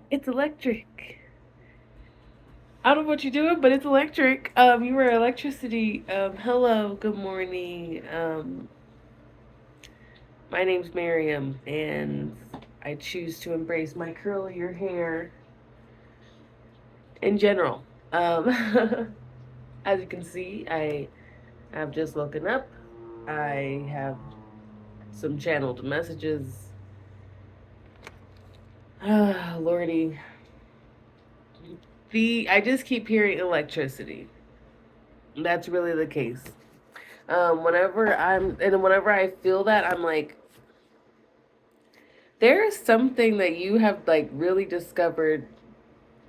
It's electric. I don't know what you're doing, but it's electric. You were electricity. Hello, good morning. My name's Miriam, and I choose to embrace my curlier hair in general. Um, as you can see, I have just woken up. I have some channeled messages. Ah, Lordy. I just keep hearing electricity. That's really the case. Whenever I feel that, I'm like, there is something that you have like really discovered,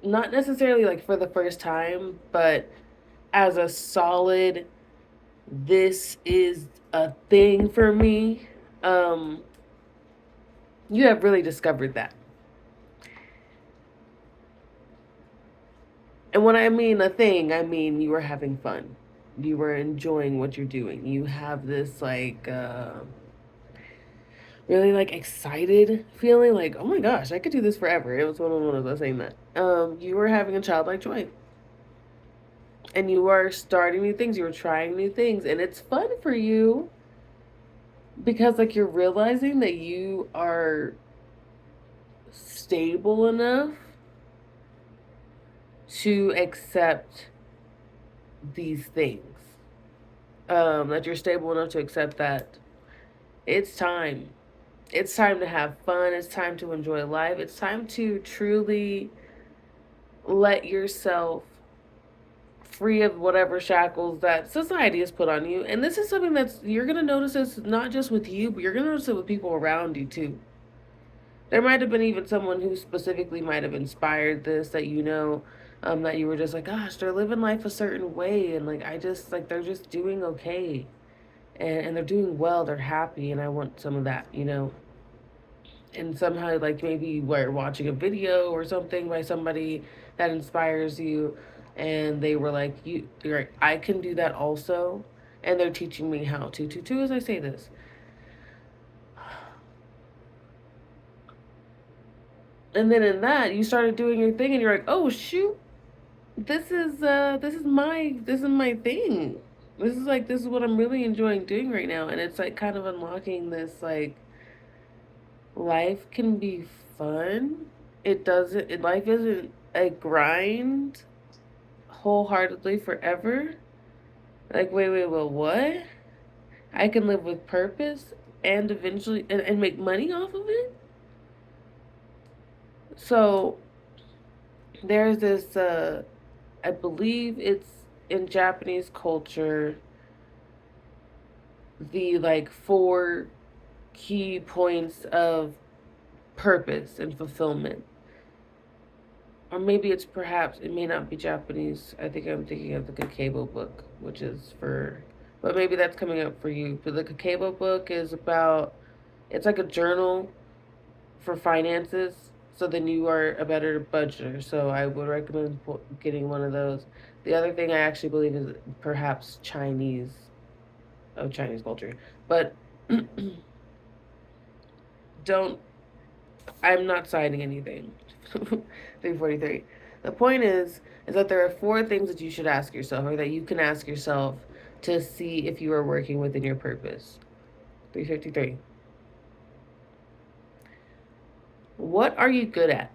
not necessarily like for the first time, but as a solid, this is a thing for me. Um, you have really discovered that. And when I mean a thing, I mean you were having fun. You were enjoying what you're doing. You have this like really like excited feeling like, oh my gosh, I could do this forever. It was one of those saying that. You were having a childlike joy. And you are starting new things, you were trying new things, and it's fun for you because like you're realizing that you are stable enough to accept these things. That you're stable enough to accept that it's time. It's time to have fun. It's time to enjoy life. It's time to truly let yourself free of whatever shackles that society has put on you. And this is something that's you're gonna notice this not just with you, but you're gonna notice it with people around you too. There might have been even someone who specifically might have inspired this that that you were just like, gosh, they're living life a certain way, and like I just like they're just doing okay, and they're doing well, they're happy, and I want some of that. And somehow like maybe you were watching a video or something by somebody that inspires you, and they were like, you're like, I can do that also, and they're teaching me how to as I say this. And then in that you started doing your thing and you're like, oh shoot, this is my thing. This is what I'm really enjoying doing right now, and it's like kind of unlocking this like life can be fun. Life isn't a grind wholeheartedly forever. Like, wait, well, what? I can live with purpose and eventually and make money off of it. So there's this I believe it's in Japanese culture, the like four key points of purpose and fulfillment. Or maybe it may not be Japanese. I think I'm thinking of the Kakebo book, which is but maybe that's coming up for you. But the Kakebo book is it's like a journal for finances. So then you are a better budgeter. So I would recommend getting one of those. The other thing I actually believe is perhaps Chinese culture. But don't, I'm not citing anything. 343. The point is that there are four things that you should ask yourself, or that you can ask yourself to see if you are working within your purpose. 353. What are you good at?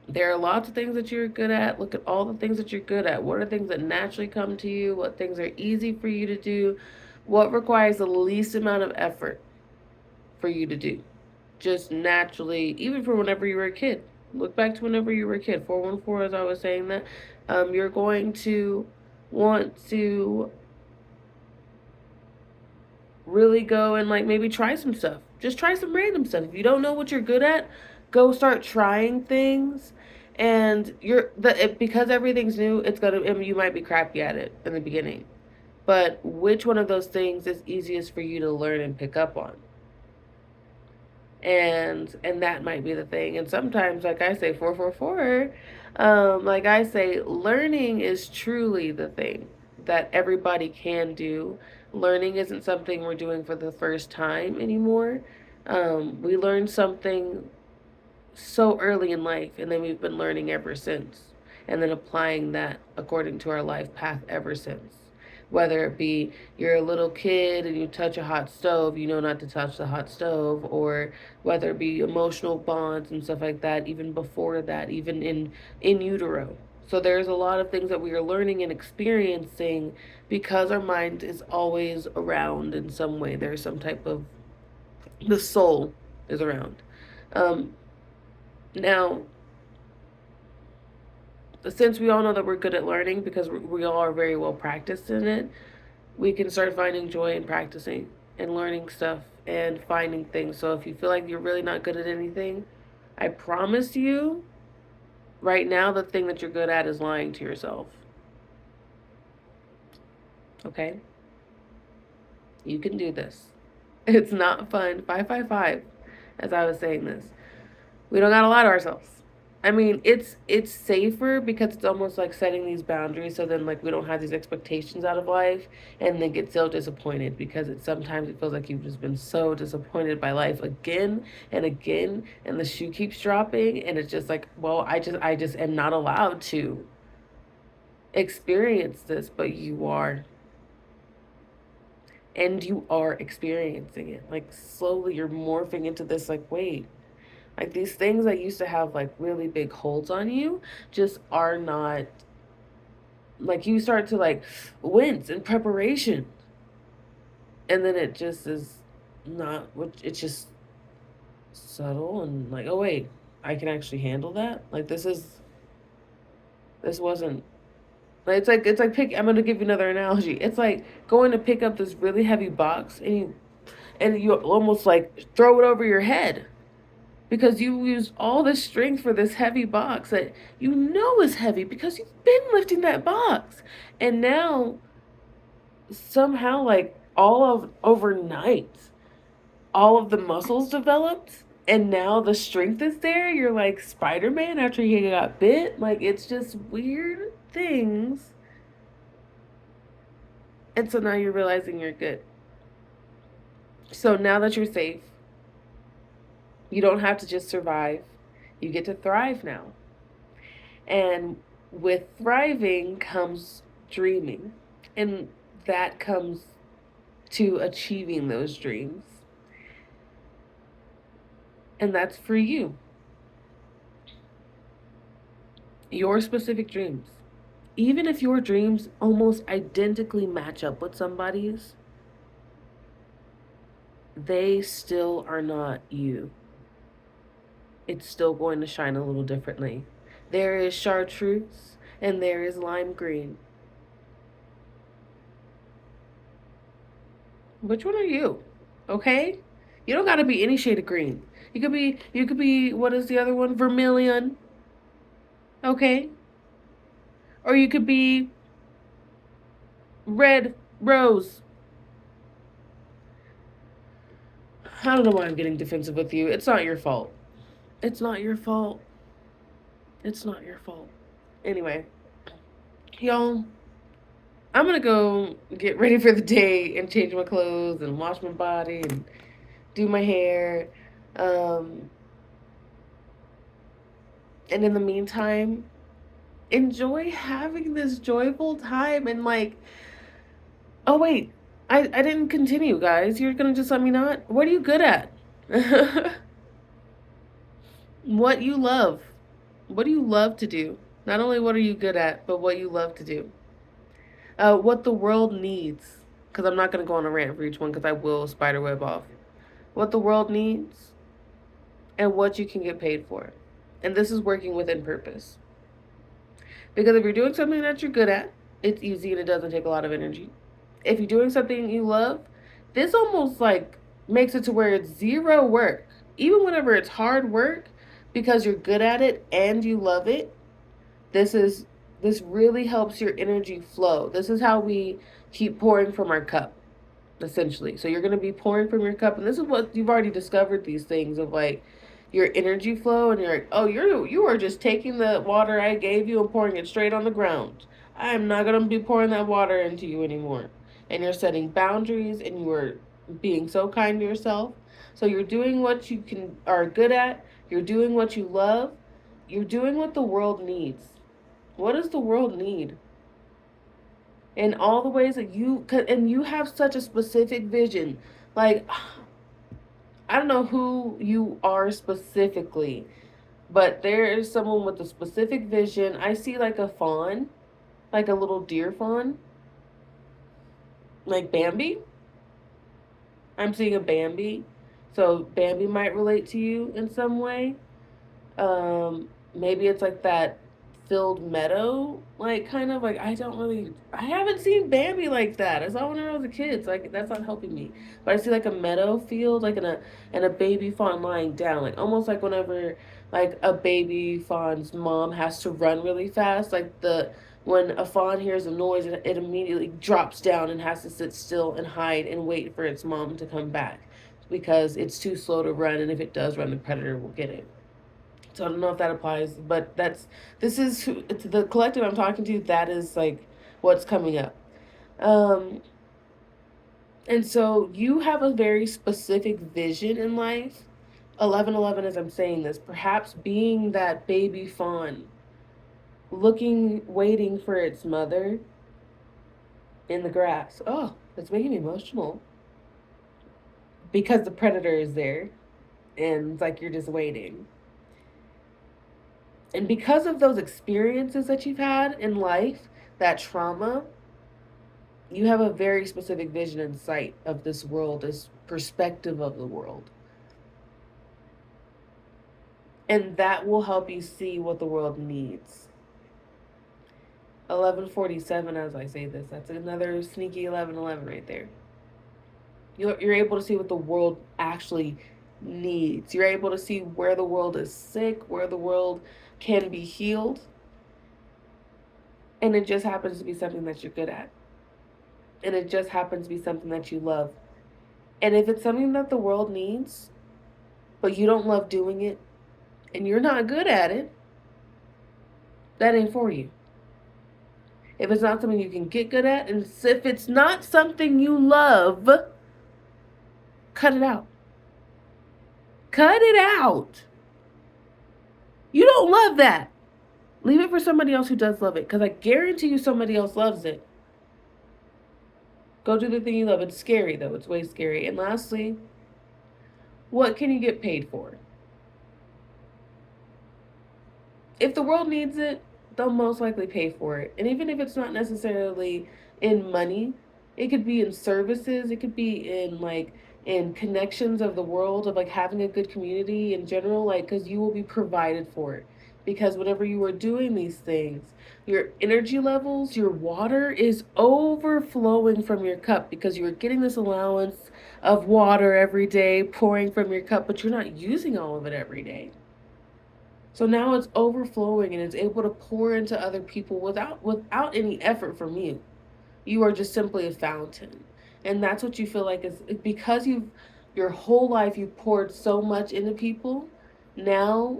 There are lots of things that you're good at. Look at all the things that you're good at. What are things that naturally come to you? What things are easy for you to do? What requires the least amount of effort for you to do? Just naturally, even for whenever you were a kid. Look back to whenever you were a kid. 414, as I was saying that. You're going to want to really go and like maybe try some stuff. Just try some random stuff. If you don't know what you're good at, go start trying things. And because everything's new, you might be crappy at it in the beginning. But which one of those things is easiest for you to learn and pick up on? And that might be the thing. And sometimes, like I say, 444, like I say, learning is truly the thing that everybody can do. Learning isn't something we're doing for the first time anymore. We learn something so early in life, and then we've been learning ever since, and then applying that according to our life path ever since. Whether it be you're a little kid and you touch a hot stove, you know not to touch the hot stove, or whether it be emotional bonds and stuff like that, even before that, even in utero. So there's a lot of things that we are learning and experiencing because our mind is always around in some way. There's some type of, the soul is around. Um, Now, since we all know that we're good at learning because we all are very well practiced in it, we can start finding joy in practicing and learning stuff and finding things. So if you feel like you're really not good at anything, I promise you, right now, the thing that you're good at is lying to yourself. Okay? You can do this. It's not fun. 555, as I was saying this. We don't gotta lie to ourselves. I mean, it's safer because it's almost like setting these boundaries so then like we don't have these expectations out of life and then get so disappointed because it sometimes it feels like you've just been so disappointed by life again and the shoe keeps dropping and it's just like, well, I just am not allowed to experience this, but you are. And you are experiencing it. Like slowly you're morphing into this like, wait, like these things that used to have like really big holds on you just are not, like you start to like wince in preparation. And then it just is not what it's just subtle and like, oh wait, I can actually handle that. Like this wasn't like it's like pick I'm gonna give you another analogy. It's like going to pick up this really heavy box and you almost like throw it over your head because you used all this strength for this heavy box that you know is heavy because you've been lifting that box. And now, somehow, like all of overnight, all of the muscles developed, and now the strength is there. You're like Spider Man after he got bit. Like, it's just weird things. And so now you're realizing you're good. So now that you're safe, you don't have to just survive, you get to thrive now. And with thriving comes dreaming. And that comes to achieving those dreams. And that's for you. Your specific dreams. Even if your dreams almost identically match up with somebody's, they still are not you. It's still going to shine a little differently. There is chartreuse and there is lime green. Which one are you? Okay? You don't gotta be any shade of green. You could be what is the other one? Vermilion. Okay? Or you could be red rose. I don't know why I'm getting defensive with you. It's not your fault. It's not your fault. It's not your fault. Anyway, y'all, I'm gonna go get ready for the day and change my clothes and wash my body and do my hair. Um, and in the meantime, enjoy having this joyful time and like, oh wait, I didn't continue, guys. You're gonna just let me not? What are you good at? What you love. What do you love to do? Not only what are you good at, but what you love to do. What the world needs. Because I'm not going to go on a rant for each one because I will spiderweb off. What the world needs and what you can get paid for. And this is working within purpose. Because if you're doing something that you're good at, it's easy and it doesn't take a lot of energy. If you're doing something you love, this almost like makes it to where it's zero work. Even whenever it's hard work, because you're good at it and you love it, this is this really helps your energy flow. This is how we keep pouring from our cup, essentially. So you're going to be pouring from your cup, and this is what you've already discovered, these things of like your energy flow, and you're like, oh, you are just taking the water I gave you and pouring it straight on the ground. I'm not going to be pouring that water into you anymore. And you're setting boundaries and you are being so kind to yourself. So you're doing what you can are good at You're doing what you love. You're doing what the world needs. What does the world need? In all the ways that and you have such a specific vision. Like, I don't know who you are specifically, but there is someone with a specific vision. I see like a fawn, like a little deer fawn, like Bambi. I'm seeing a Bambi. So Bambi might relate to you in some way. Maybe it's like that filled meadow, like kind of like I haven't seen Bambi like that. I saw when I was a kid, so like that's not helping me. But I see like a meadow field, like in a baby fawn lying down, like almost like whenever like a baby fawn's mom has to run really fast, like the when a fawn hears a noise, it immediately drops down and has to sit still and hide and wait for its mom to come back because it's too slow to run, and if it does run, the predator will get it. So I don't know if that applies, but this is it's the collective I'm talking to. That is like what's coming up. Um, and so you have a very specific vision in life. 1111, as I'm saying this, perhaps being that baby fawn, looking, waiting for its mother in the grass. Oh, that's making me emotional because the predator is there and it's like you're just waiting. And because of those experiences that you've had in life, that trauma, you have a very specific vision and sight of this world, this perspective of the world. And that will help you see what the world needs. 1147, as I say this, that's another sneaky 1111 right there. You're able to see what the world actually needs. You're able to see where the world is sick, where the world can be healed. And it just happens to be something that you're good at. And it just happens to be something that you love. And if it's something that the world needs, but you don't love doing it, and you're not good at it, that ain't for you. If it's not something you can get good at, and if it's not something you love, cut it out. Cut it out. You don't love that. Leave it for somebody else who does love it, because I guarantee you somebody else loves it. Go do the thing you love. It's scary, though. It's way scary. And lastly, what can you get paid for? If the world needs it, they'll most likely pay for it. And even if it's not necessarily in money, it could be in services, it could be in like in connections of the world, of like having a good community in general, like because you will be provided for it. Because whenever you are doing these things, your energy levels, your water is overflowing from your cup because you are getting this allowance of water every day pouring from your cup, but you're not using all of it every day. So now it's overflowing and it's able to pour into other people without any effort from you. You are just simply a fountain. And that's what you feel like is because you've your whole life you poured so much into people, now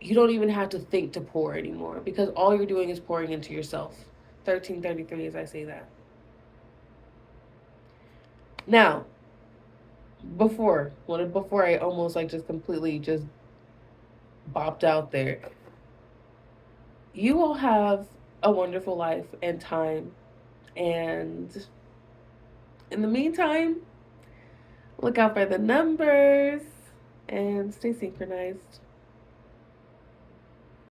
you don't even have to think to pour anymore because all you're doing is pouring into yourself. 1333 as I say that. Now, before I almost like just completely just bopped out there, you will have a wonderful life and time. And in the meantime, look out for the numbers and stay synchronized.